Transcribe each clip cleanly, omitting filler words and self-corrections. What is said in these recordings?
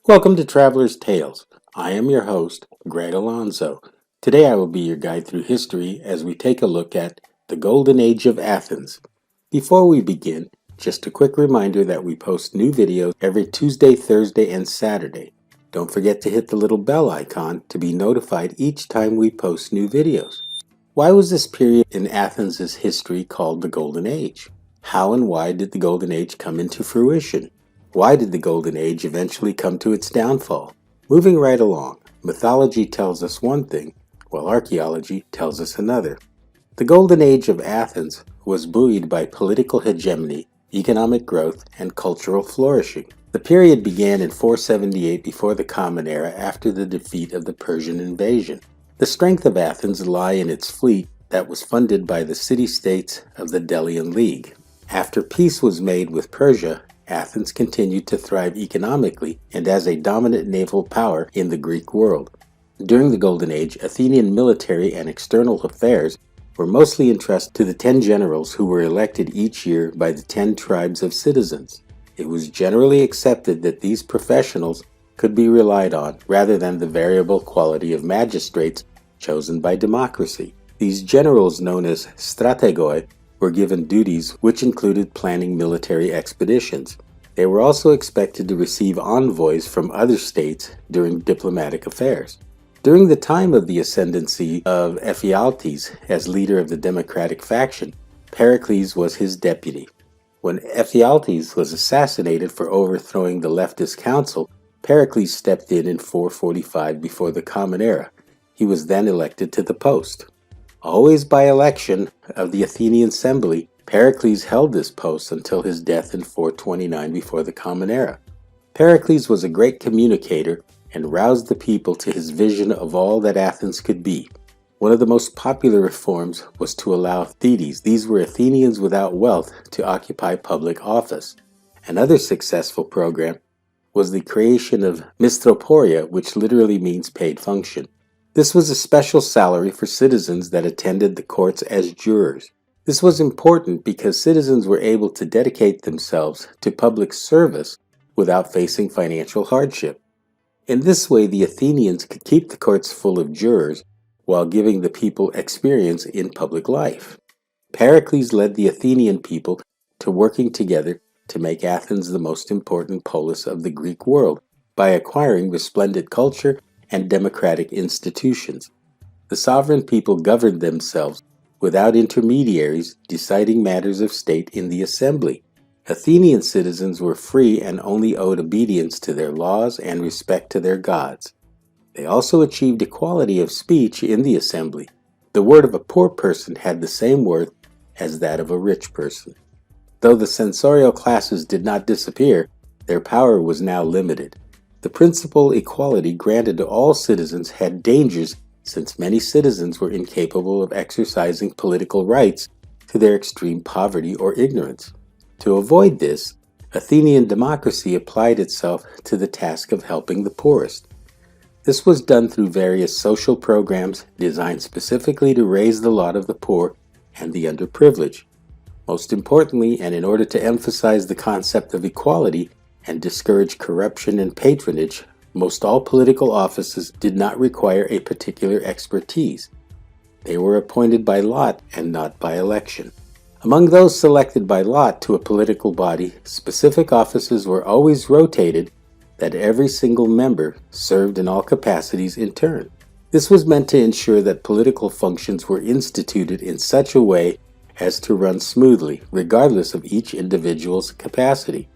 Welcome to Traveler's Tales. I am your host, Greg Alonso. Today I will be your guide through history as we take a look at the Golden Age of Athens. Before we begin, just a quick reminder that we post new videos every Tuesday, Thursday, and Saturday. Don't forget to hit the little bell icon to be notified each time we post new videos. Why was this period in Athens' history called the Golden Age? How and why did the Golden Age come into fruition? Why did the Golden Age eventually come to its downfall? Moving right along, mythology tells us one thing, while archaeology tells us another. The Golden Age of Athens was buoyed by political hegemony, economic growth, and cultural flourishing. The period began in 478 before the Common Era after the defeat of the Persian invasion. The strength of Athens lay in its fleet that was funded by the city-states of the Delian League. After peace was made with Persia, Athens continued to thrive economically and as a dominant naval power in the Greek world. During the Golden Age, Athenian military and external affairs were mostly entrusted to the 10 generals who were elected each year by the 10 tribes of citizens. It was generally accepted that these professionals could be relied on rather than the variable quality of magistrates chosen by democracy. These generals, known as strategoi, were given duties which included planning military expeditions. They were also expected to receive envoys from other states during diplomatic affairs. During the time of the ascendancy of Ephialtes as leader of the democratic faction, Pericles was his deputy. When Ephialtes was assassinated for overthrowing the leftist council, Pericles stepped in 445 before the Common Era. He was then elected to the post. Always by election of the Athenian assembly, Pericles held this post until his death in 429 before the Common Era. Pericles was a great communicator and roused the people to his vision of all that Athens could be. One of the most popular reforms was to allow Thetes, these were Athenians without wealth, to occupy public office. Another successful program was the creation of Mistroporia, which literally means paid function. This was a special salary for citizens that attended the courts as jurors. This was important because citizens were able to dedicate themselves to public service without facing financial hardship. In this way, the Athenians could keep the courts full of jurors while giving the people experience in public life. Pericles led the Athenian people to working together to make Athens the most important polis of the Greek world by acquiring resplendent culture and democratic institutions. The sovereign people governed themselves without intermediaries deciding matters of state in the assembly. Athenian citizens were free and only owed obedience to their laws and respect to their gods. They also achieved equality of speech in the assembly. The word of a poor person had the same worth as that of a rich person. Though the censorial classes did not disappear, their power was now limited. The principal equality granted to all citizens had dangers since many citizens were incapable of exercising political rights to their extreme poverty or ignorance. To avoid this, Athenian democracy applied itself to the task of helping the poorest. This was done through various social programs designed specifically to raise the lot of the poor and the underprivileged. Most importantly, and in order to emphasize the concept of equality and discourage corruption and patronage, most all political offices did not require a particular expertise. They were appointed by lot and not by election. Among those selected by lot to a political body, specific offices were always rotated that every single member served in all capacities in turn. This was meant to ensure that political functions were instituted in such a way as to run smoothly, regardless of each individual's capacity.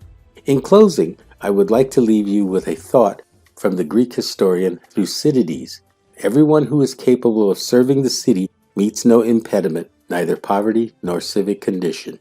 In closing, I would like to leave you with a thought from the Greek historian Thucydides. Everyone who is capable of serving the city meets no impediment, neither poverty nor civic condition.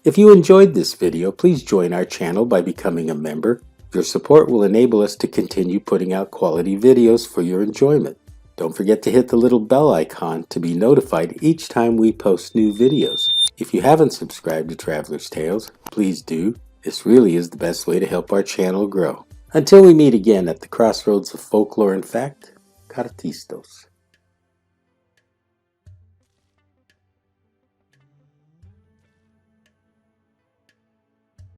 If you enjoyed this video, please join our channel by becoming a member. Your support will enable us to continue putting out quality videos for your enjoyment. Don't forget to hit the little bell icon to be notified each time we post new videos. If you haven't subscribed to Traveler's Tales, please do. This really is the best way to help our channel grow. Until we meet again at the crossroads of folklore and fact, Kartistos.